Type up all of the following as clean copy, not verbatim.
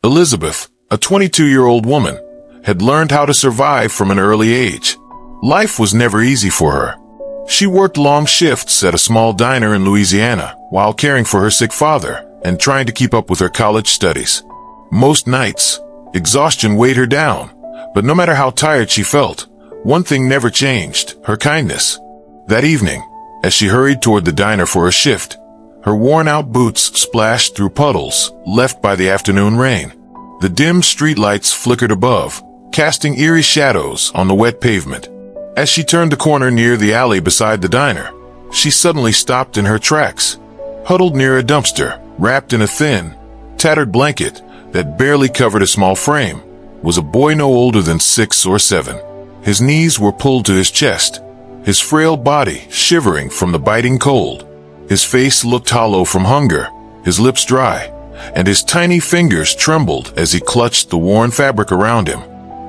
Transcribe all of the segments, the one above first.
Elizabeth, a 22-year-old woman, had learned how to survive from an early age. Life was never easy for her. She worked long shifts at a small diner in Louisiana while caring for her sick father and trying to keep up with her college studies. Most nights, exhaustion weighed her down, but no matter how tired she felt, one thing never changed: her kindness. That evening, as she hurried toward the diner for a shift, her worn-out boots splashed through puddles left by the afternoon rain. The dim streetlights flickered above, casting eerie shadows on the wet pavement. As she turned the corner near the alley beside the diner, she suddenly stopped in her tracks. Huddled near a dumpster, wrapped in a thin, tattered blanket that barely covered a small frame, was a boy no older than 6 or 7. His knees were pulled to his chest, his frail body shivering from the biting cold. His face looked hollow from hunger, his lips dry, and his tiny fingers trembled as he clutched the worn fabric around him.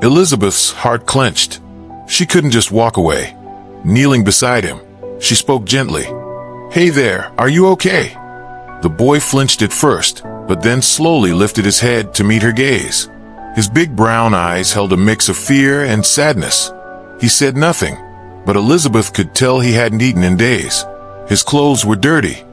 Elizabeth's heart clenched. She couldn't just walk away. Kneeling beside him, she spoke gently. "Hey there, are you okay?" The boy flinched at first, but then slowly lifted his head to meet her gaze. His big brown eyes held a mix of fear and sadness. He said nothing, but Elizabeth could tell he hadn't eaten in days. His clothes were dirty,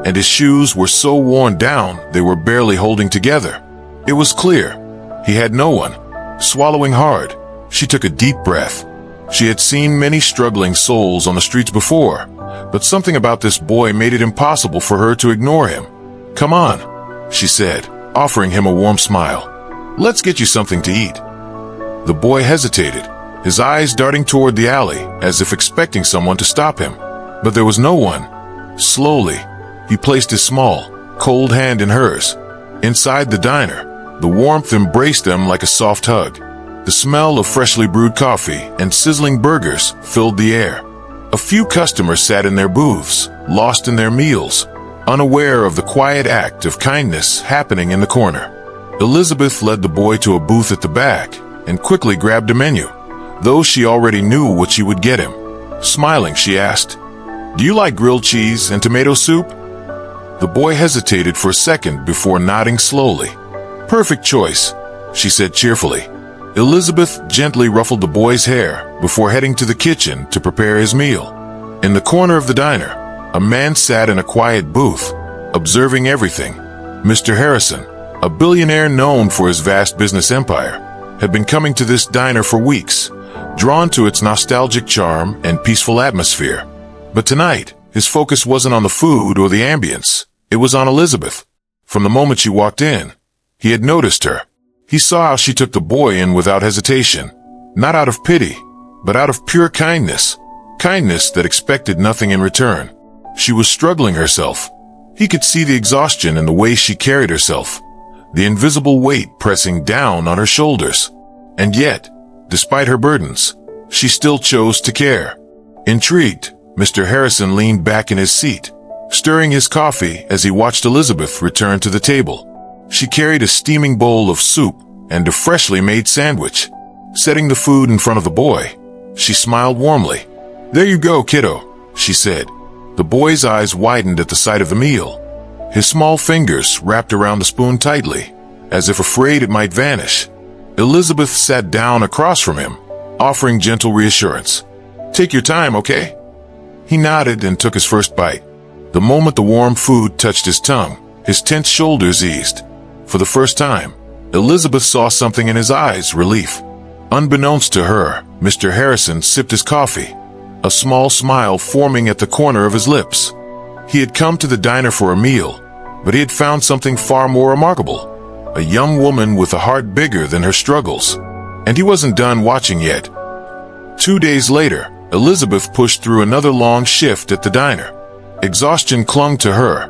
and his shoes were so worn down they were barely holding together. It was clear he had no one. Swallowing hard, she took a deep breath. She had seen many struggling souls on the streets before, but something about this boy made it impossible for her to ignore him. "Come on," she said, offering him a warm smile. "Let's get you something to eat." The boy hesitated, his eyes darting toward the alley as if expecting someone to stop him. But there was no one. Slowly, he placed his small, cold hand in hers. Inside the diner, the warmth embraced them like a soft hug. The smell of freshly brewed coffee and sizzling burgers filled the air. A few customers sat in their booths, lost in their meals, unaware of the quiet act of kindness happening in the corner. Elizabeth led the boy to a booth at the back and quickly grabbed a menu, though she already knew what she would get him. Smiling, she asked, "Do you like grilled cheese and tomato soup?" The boy hesitated for a second before nodding slowly. "Perfect choice," she said cheerfully. Elizabeth gently ruffled the boy's hair before heading to the kitchen to prepare his meal. In the corner of the diner, a man sat in a quiet booth, observing everything. Mr. Harrison, a billionaire known for his vast business empire, had been coming to this diner for weeks, drawn to its nostalgic charm and peaceful atmosphere. But tonight, his focus wasn't on the food or the ambience. It was on Elizabeth. From the moment she walked in, he had noticed her. He saw how she took the boy in without hesitation, not out of pity, but out of pure kindness. Kindness that expected nothing in return. She was struggling herself. He could see the exhaustion in the way she carried herself, the invisible weight pressing down on her shoulders. And yet, despite her burdens, she still chose to care. Intrigued, Mr. Harrison leaned back in his seat, stirring his coffee as he watched Elizabeth return to the table. She carried a steaming bowl of soup and a freshly made sandwich. Setting the food in front of the boy, she smiled warmly. "There you go, kiddo," she said. The boy's eyes widened at the sight of the meal. His small fingers wrapped around the spoon tightly, as if afraid it might vanish. Elizabeth sat down across from him, offering gentle reassurance. "Take your time, okay?" He nodded and took his first bite. The moment the warm food touched his tongue, his tense shoulders eased. For the first time, Elizabeth saw something in his eyes: relief. Unbeknownst to her, Mr. Harrison sipped his coffee, a small smile forming at the corner of his lips. He had come to the diner for a meal, but he had found something far more remarkable: a young woman with a heart bigger than her struggles. And he wasn't done watching yet. 2 days later, Elizabeth pushed through another long shift at the diner. Exhaustion clung to her,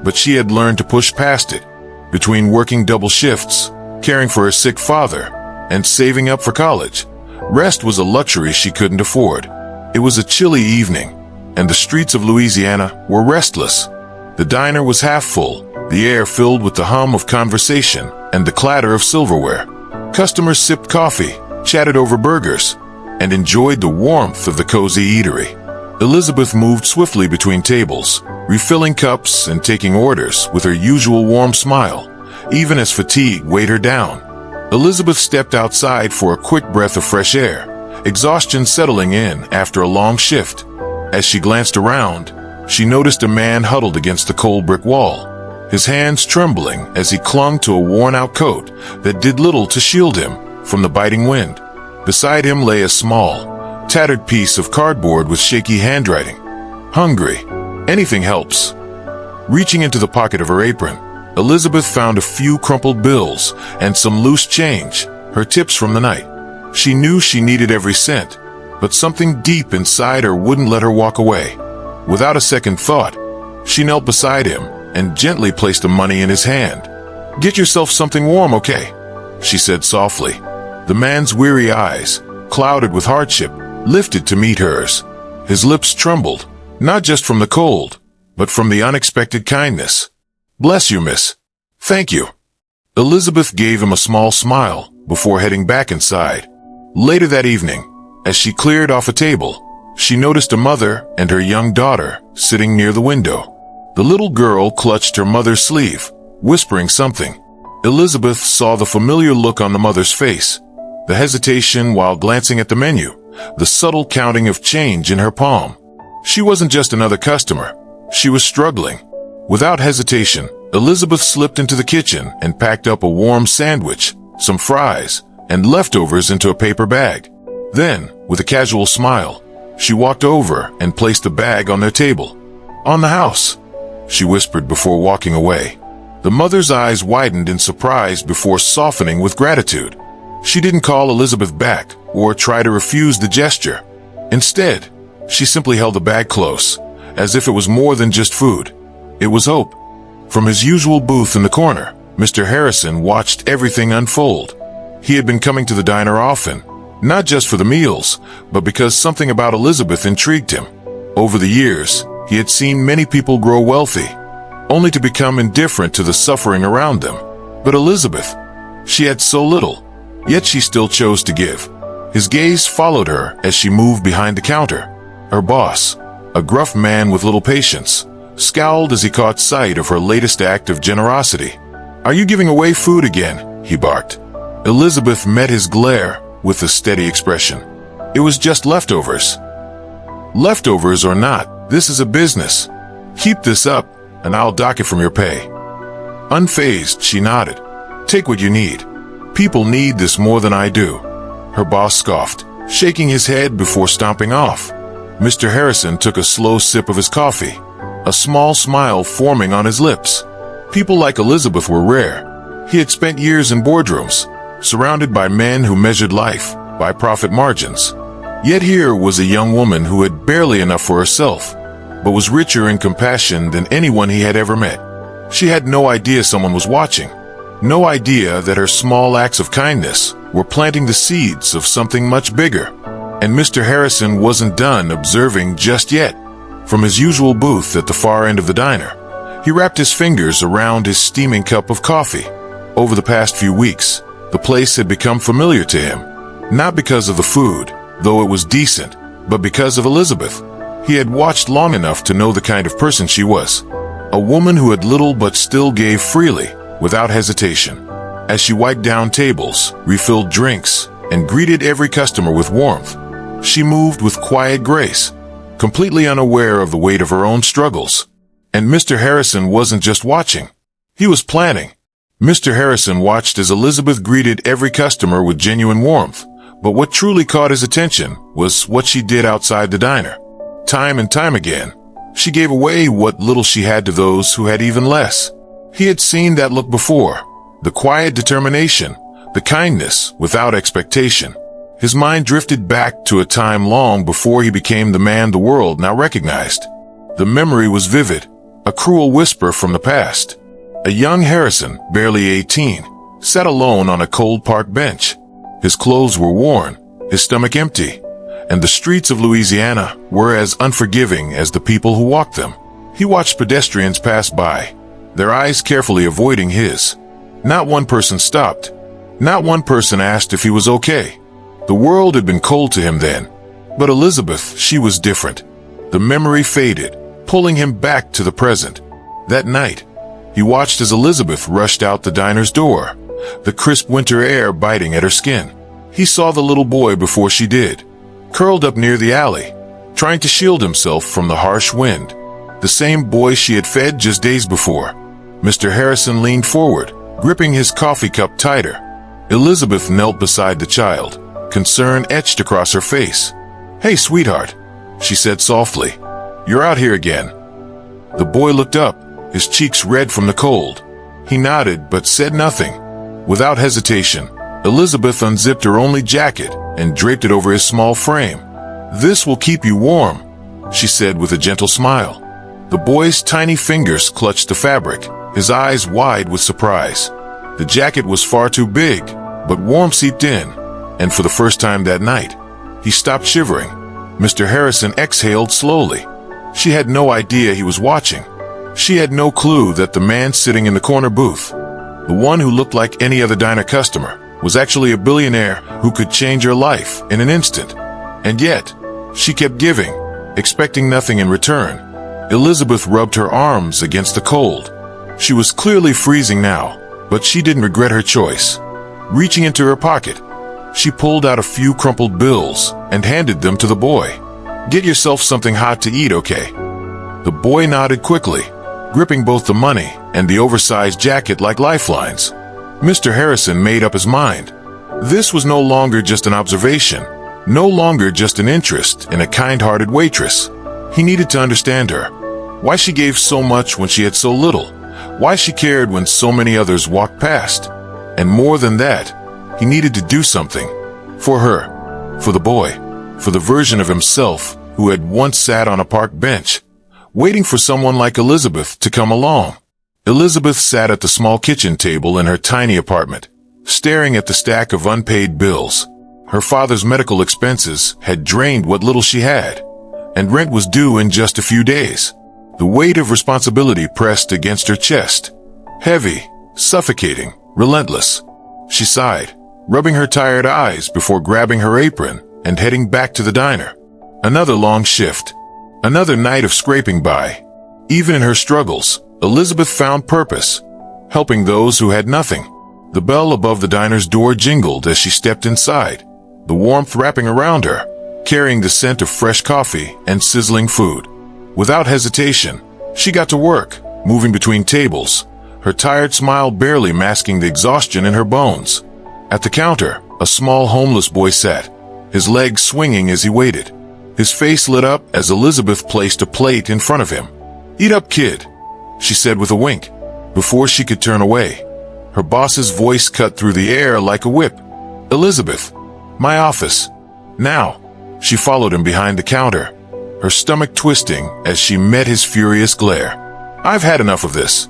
but she had learned to push past it. Between working double shifts, caring for her sick father, and saving up for college, rest was a luxury she couldn't afford. It was a chilly evening, and the streets of Louisiana were restless. The diner was half full, the air filled with the hum of conversation and the clatter of silverware. Customers sipped coffee, chatted over burgers, and enjoyed the warmth of the cozy eatery. Elizabeth moved swiftly between tables, refilling cups and taking orders with her usual warm smile, even as fatigue weighed her down. Elizabeth stepped outside for a quick breath of fresh air, exhaustion settling in after a long shift. As she glanced around, she noticed a man huddled against the cold brick wall, his hands trembling as he clung to a worn-out coat that did little to shield him from the biting wind. Beside him lay a small, tattered piece of cardboard with shaky handwriting. "Hungry. Anything helps." Reaching into the pocket of her apron, Elizabeth found a few crumpled bills and some loose change, her tips from the night. She knew she needed every cent, but something deep inside her wouldn't let her walk away. Without a second thought, she knelt beside him and gently placed the money in his hand. "Get yourself something warm, okay?" she said softly. The man's weary eyes, clouded with hardship, lifted to meet hers. His lips trembled, not just from the cold, but from the unexpected kindness. "Bless you, miss. Thank you." Elizabeth gave him a small smile before heading back inside. Later that evening, as she cleared off a table, she noticed a mother and her young daughter sitting near the window. The little girl clutched her mother's sleeve, whispering something. Elizabeth saw the familiar look on the mother's face, the hesitation while glancing at the menu, the subtle counting of change in her palm. She wasn't just another customer. She was struggling. Without hesitation, Elizabeth slipped into the kitchen and packed up a warm sandwich, some fries, and leftovers into a paper bag. Then, with a casual smile, she walked over and placed the bag on their table. "On the house," she whispered before walking away. The mother's eyes widened in surprise before softening with gratitude. She didn't call Elizabeth back or try to refuse the gesture. Instead, she simply held the bag close, as if it was more than just food. It was hope. From his usual booth in the corner, Mr. Harrison watched everything unfold. He had been coming to the diner often, not just for the meals, but because something about Elizabeth intrigued him. Over the years, he had seen many people grow wealthy, only to become indifferent to the suffering around them. But Elizabeth, she had so little, yet she still chose to give. His gaze followed her as she moved behind the counter. Her boss, a gruff man with little patience, scowled as he caught sight of her latest act of generosity. "Are you giving away food again?" he barked. Elizabeth met his glare with a steady expression. "It was just leftovers." "Leftovers or not, this is a business. Keep this up, and I'll dock it from your pay." Unfazed, she nodded. "Take what you need. People need this more than I do." Her boss scoffed, shaking his head before stomping off. Mr. Harrison took a slow sip of his coffee, a small smile forming on his lips. People like Elizabeth were rare. He had spent years in boardrooms, surrounded by men who measured life by profit margins. Yet here was a young woman who had barely enough for herself, but was richer in compassion than anyone he had ever met. She had no idea someone was watching, no idea that her small acts of kindness were planting the seeds of something much bigger. And Mr. Harrison wasn't done observing just yet. From his usual booth at the far end of the diner, he wrapped his fingers around his steaming cup of coffee. Over the past few weeks, the place had become familiar to him, not because of the food, though it was decent, but because of Elizabeth. He had watched long enough to know the kind of person she was. A woman who had little but still gave freely, without hesitation. As she wiped down tables, refilled drinks, and greeted every customer with warmth, she moved with quiet grace, completely unaware of the weight of her own struggles. And Mr. Harrison wasn't just watching. He was planning. Mr. Harrison watched as Elizabeth greeted every customer with genuine warmth, but what truly caught his attention was what she did outside the diner. Time and time again, she gave away what little she had to those who had even less. He had seen that look before, the quiet determination, the kindness without expectation. His mind drifted back to a time long before he became the man the world now recognized. The memory was vivid, a cruel whisper from the past. A young Harrison, barely 18, sat alone on a cold park bench. His clothes were worn, his stomach empty, and the streets of Louisiana were as unforgiving as the people who walked them. He watched pedestrians pass by, their eyes carefully avoiding his. Not one person stopped. Not one person asked if he was okay. The world had been cold to him then. But Elizabeth, she was different. The memory faded, pulling him back to the present. That night, He watched as Elizabeth rushed out the diner's door, the crisp winter air biting at her skin. He saw the little boy before she did, curled up near the alley, trying to shield himself from the harsh wind. The same boy she had fed just days before. Mr. Harrison leaned forward, gripping his coffee cup tighter. Elizabeth knelt beside the child, concern etched across her face. "Hey, sweetheart," she said softly. "You're out here again." The boy looked up, his cheeks red from the cold. He nodded but said nothing. Without hesitation, Elizabeth unzipped her only jacket and draped it over his small frame. "This will keep you warm," she said with a gentle smile. The boy's tiny fingers clutched the fabric, his eyes wide with surprise. The jacket was far too big, but warmth seeped in, and for the first time that night, he stopped shivering. Mr. Harrison exhaled slowly. She had no idea he was watching. She had no clue that the man sitting in the corner booth, the one who looked like any other diner customer, was actually a billionaire who could change her life in an instant. And yet, she kept giving, expecting nothing in return. Elizabeth rubbed her arms against the cold. She was clearly freezing now, but she didn't regret her choice. Reaching into her pocket, she pulled out a few crumpled bills and handed them to the boy. "Get yourself something hot to eat, okay?" The boy nodded quickly, gripping both the money and the oversized jacket like lifelines. Mr. Harrison made up his mind. This was no longer just an observation, no longer just an interest in a kind-hearted waitress. He needed to understand her. Why she gave so much when she had so little. Why she cared when so many others walked past. And more than that, he needed to do something. For her. For the boy. For the version of himself who had once sat on a park bench, waiting for someone like Elizabeth to come along. Elizabeth sat at the small kitchen table in her tiny apartment, staring at the stack of unpaid bills. Her father's medical expenses had drained what little she had, and rent was due in just a few days. The weight of responsibility pressed against her chest. Heavy, suffocating, relentless. She sighed, rubbing her tired eyes before grabbing her apron and heading back to the diner. Another long shift. Another night of scraping by. Even in her struggles, Elizabeth found purpose, helping those who had nothing. The bell above the diner's door jingled as she stepped inside, the warmth wrapping around her, carrying the scent of fresh coffee and sizzling food. Without hesitation, she got to work, moving between tables, her tired smile barely masking the exhaustion in her bones. At the counter, a small homeless boy sat, his legs swinging as he waited. His face lit up as Elizabeth placed a plate in front of him. "Eat up, kid," she said with a wink. Before she could turn away, her boss's voice cut through the air like a whip. "Elizabeth, my office. Now." She followed him behind the counter, her stomach twisting as she met his furious glare. "I've had enough of this.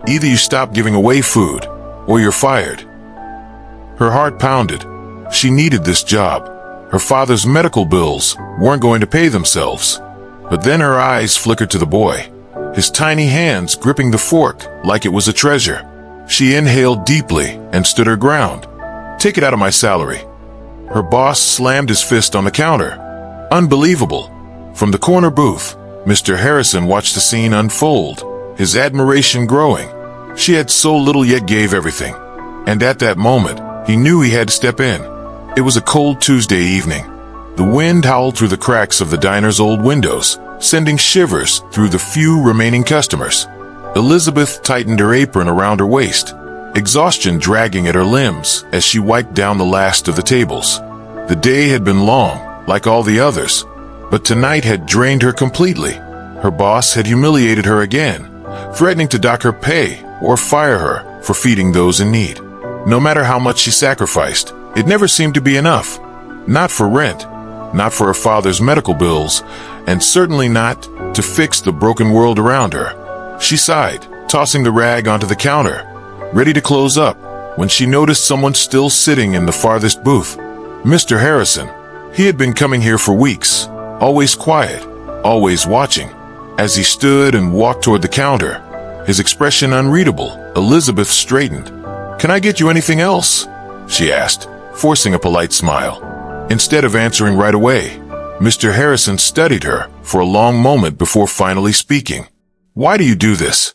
Either you stop giving away food, or you're fired." Her heart pounded. She needed this job. Her father's medical bills weren't going to pay themselves. But then her eyes flickered to the boy, his tiny hands gripping the fork like it was a treasure. She inhaled deeply and stood her ground. "Take it out of my salary." Her boss slammed his fist on the counter. Unbelievable. From the corner booth, Mr. Harrison watched the scene unfold, his admiration growing. She had so little yet gave everything. And at that moment, he knew he had to step in. It was a cold Tuesday evening. The wind howled through the cracks of the diner's old windows, sending shivers through the few remaining customers. Elizabeth tightened her apron around her waist, exhaustion dragging at her limbs as she wiped down the last of the tables. The day had been long, like all the others, but tonight had drained her completely. Her boss had humiliated her again, threatening to dock her pay or fire her for feeding those in need. No matter how much she sacrificed, it never seemed to be enough. Not for rent, not for her father's medical bills, and certainly not to fix the broken world around her. She sighed, tossing the rag onto the counter, ready to close up, when she noticed someone still sitting in the farthest booth. Mr. Harrison. He had been coming here for weeks, always quiet, always watching. As he stood and walked toward the counter, his expression unreadable, Elizabeth straightened. "Can I get you anything else?" she asked, forcing a polite smile. Instead of answering right away, Mr. Harrison studied her for a long moment before finally speaking. "Why do you do this?"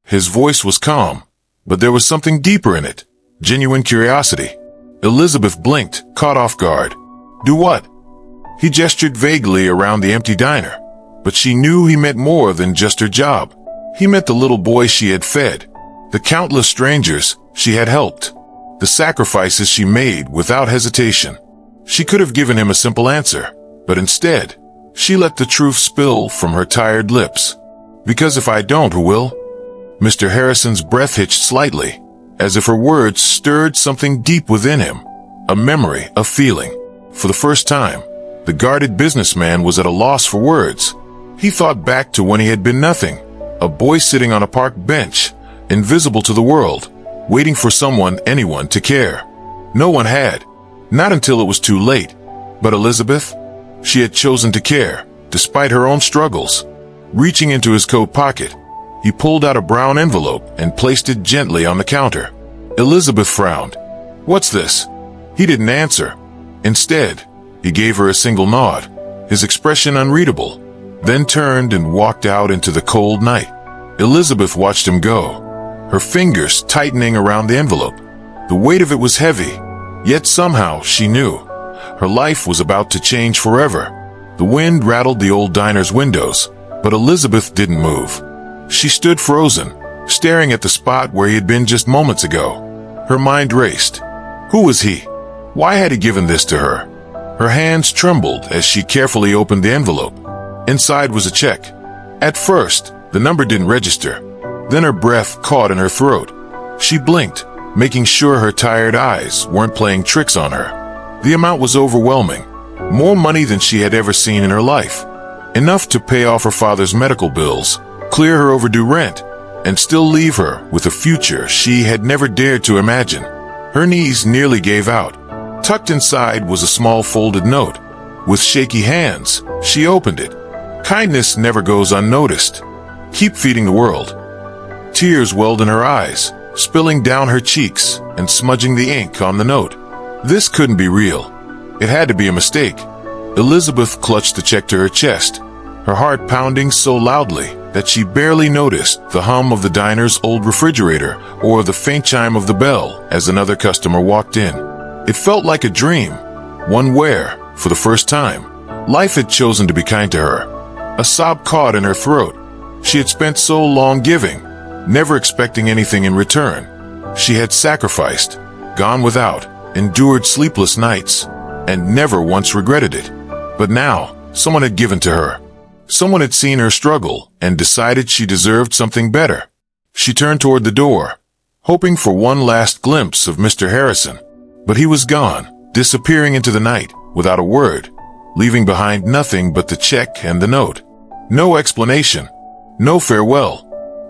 His voice was calm, but there was something deeper in it, genuine curiosity. Elizabeth blinked, caught off guard. Do what? He gestured vaguely around the empty diner, but she knew he meant more than just her job. He meant the little boy she had fed, the countless strangers she had helped, the sacrifices she made without hesitation. She could have given him a simple answer, but instead, she let the truth spill from her tired lips. Because if I don't, who will? Mr. Harrison's breath hitched slightly, as if her words stirred something deep within him, a memory, a feeling. For the first time, the guarded businessman was at a loss for words. He thought back to when he had been nothing, a boy sitting on a park bench, invisible to the world, waiting for someone, anyone, to care. No one had, not until it was too late. But Elizabeth? She had chosen to care, despite her own struggles. Reaching into his coat pocket, he pulled out a brown envelope and placed it gently on the counter. Elizabeth frowned. What's this? He didn't answer. Instead, he gave her a single nod, his expression unreadable, then turned and walked out into the cold night. Elizabeth watched him go, her fingers tightening around the envelope. The weight of it was heavy, yet somehow she knew her life was about to change forever. The wind rattled the old diner's windows, but Elizabeth didn't move. She stood frozen, staring at the spot where he had been just moments ago. Her mind raced. Who was he? Why had he given this to her? Her hands trembled as she carefully opened the envelope. Inside was a check. At first, the number didn't register. Then her breath caught in her throat. She blinked, making sure her tired eyes weren't playing tricks on her. The amount was overwhelming. More money than she had ever seen in her life. Enough to pay off her father's medical bills, clear her overdue rent, and still leave her with a future she had never dared to imagine. Her knees nearly gave out. Tucked inside was a small folded note. With shaky hands, she opened it. Kindness never goes unnoticed. Keep feeding the world. Tears welled in her eyes, spilling down her cheeks and smudging the ink on the note. This couldn't be real. It had to be a mistake. Elizabeth clutched the check to her chest, her heart pounding so loudly that she barely noticed the hum of the diner's old refrigerator or the faint chime of the bell as another customer walked in. It felt like a dream, one where, for the first time, life had chosen to be kind to her. A sob caught in her throat. She had spent so long giving, never expecting anything in return. She had sacrificed, gone without, endured sleepless nights, and never once regretted it. But now, someone had given to her. Someone had seen her struggle and decided she deserved something better. She turned toward the door, hoping for one last glimpse of Mr. Harrison. But he was gone, disappearing into the night without a word, leaving behind nothing but the check and the note. No explanation, no farewell.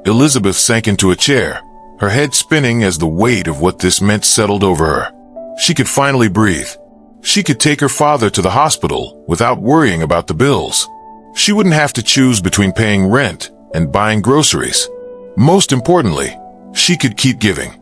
Elizabeth sank into a chair, her head spinning as the weight of what this meant settled over her. She could finally breathe. She could take her father to the hospital without worrying about the bills. She wouldn't have to choose between paying rent and buying groceries. Most importantly, she could keep giving.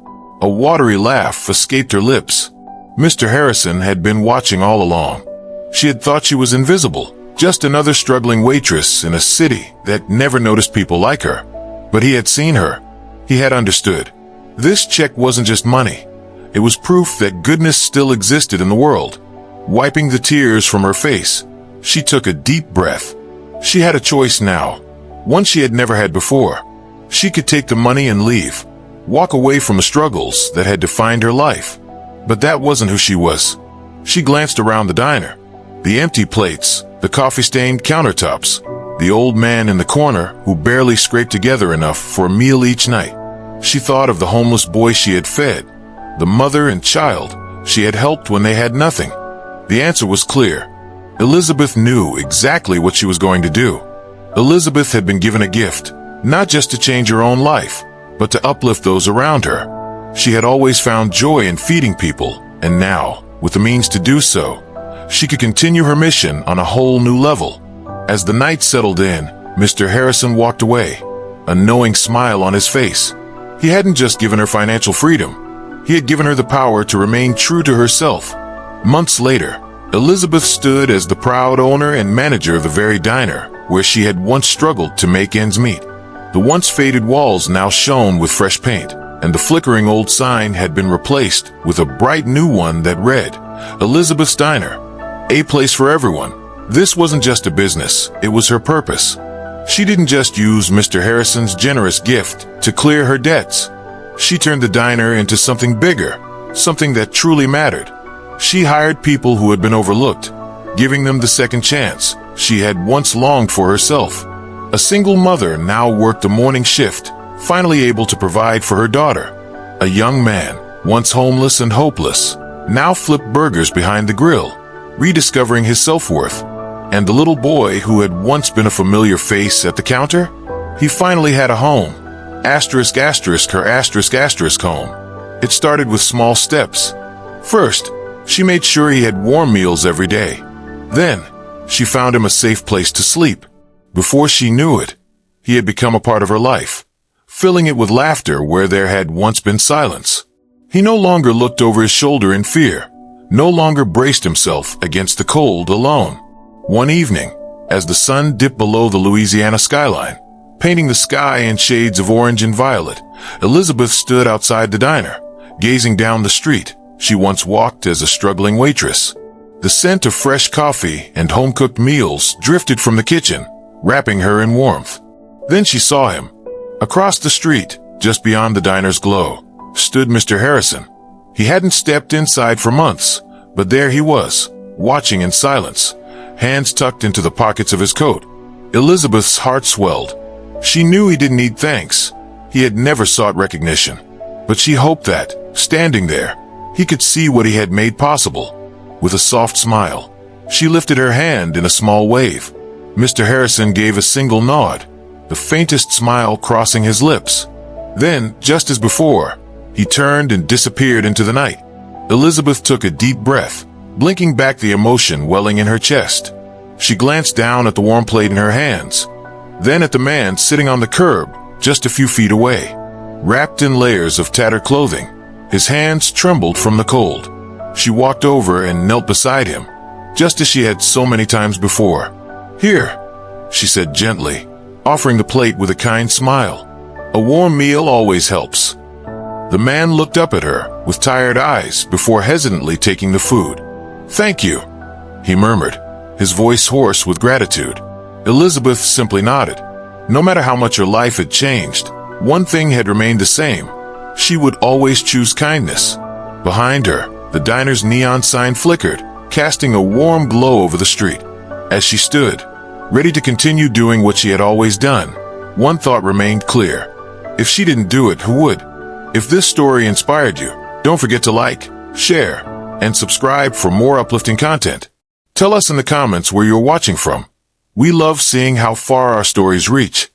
A watery laugh escaped her lips. Mr. Harrison had been watching all along. She had thought she was invisible, just another struggling waitress in a city that never noticed people like her. But he had seen her. He had understood. This check wasn't just money. It was proof that goodness still existed in the world. Wiping the tears from her face, she took a deep breath. She had a choice now, one she had never had before. She could take the money and leave, walk away from the struggles that had defined her life. But that wasn't who she was. She glanced around the diner. The empty plates, the coffee-stained countertops, the old man in the corner who barely scraped together enough for a meal each night. She thought of the homeless boy she had fed, the mother and child she had helped when they had nothing. The answer was clear. Elizabeth knew exactly what she was going to do. Elizabeth had been given a gift, not just to change her own life, but to uplift those around her. She had always found joy in feeding people, and now, with the means to do so, she could continue her mission on a whole new level. As the night settled in, Mr. Harrison walked away, a knowing smile on his face. He hadn't just given her financial freedom. He had given her the power to remain true to herself. Months later, Elizabeth stood as the proud owner and manager of the very diner where she had once struggled to make ends meet. The once faded walls now shone with fresh paint, and the flickering old sign had been replaced with a bright new one that read, Elizabeth's Diner, a place for everyone. This wasn't just a business, it was her purpose. She didn't just use Mr. Harrison's generous gift to clear her debts. She turned the diner into something bigger, something that truly mattered. She hired people who had been overlooked, giving them the second chance she had once longed for herself. A single mother now worked a morning shift, finally able to provide for her daughter. A young man, once homeless and hopeless, now flipped burgers behind the grill, rediscovering his self-worth. And the little boy who had once been a familiar face at the counter, he finally had a home. Asterisk asterisk her asterisk asterisk home. It started with small steps. First, she made sure he had warm meals every day. Then, she found him a safe place to sleep. Before she knew it, he had become a part of her life, filling it with laughter where there had once been silence. He no longer looked over his shoulder in fear, no longer braced himself against the cold alone. One evening, as the sun dipped below the Louisiana skyline, painting the sky in shades of orange and violet, Elizabeth stood outside the diner, gazing down the street she once walked as a struggling waitress. The scent of fresh coffee and home-cooked meals drifted from the kitchen, wrapping her in warmth. Then she saw him. Across the street, just beyond the diner's glow, stood Mr. Harrison. He hadn't stepped inside for months, but there he was, watching in silence, hands tucked into the pockets of his coat. Elizabeth's heart swelled. She knew he didn't need thanks. He had never sought recognition. But she hoped that, standing there, he could see what he had made possible. With a soft smile, she lifted her hand in a small wave. Mr. Harrison gave a single nod, the faintest smile crossing his lips. Then, just as before, he turned and disappeared into the night. Elizabeth took a deep breath, blinking back the emotion welling in her chest. She glanced down at the warm plate in her hands, then at the man sitting on the curb, just a few feet away. Wrapped in layers of tattered clothing, his hands trembled from the cold. She walked over and knelt beside him, just as she had so many times before. "Here," she said gently, offering the plate with a kind smile. "A warm meal always helps." The man looked up at her with tired eyes before hesitantly taking the food. "Thank you," he murmured, his voice hoarse with gratitude. Elizabeth simply nodded. No matter how much her life had changed, one thing had remained the same. She would always choose kindness. Behind her, the diner's neon sign flickered, casting a warm glow over the street. As she stood, ready to continue doing what she had always done, one thought remained clear. If she didn't do it, who would? If this story inspired you, don't forget to like, share, and subscribe for more uplifting content. Tell us in the comments where you're watching from. We love seeing how far our stories reach.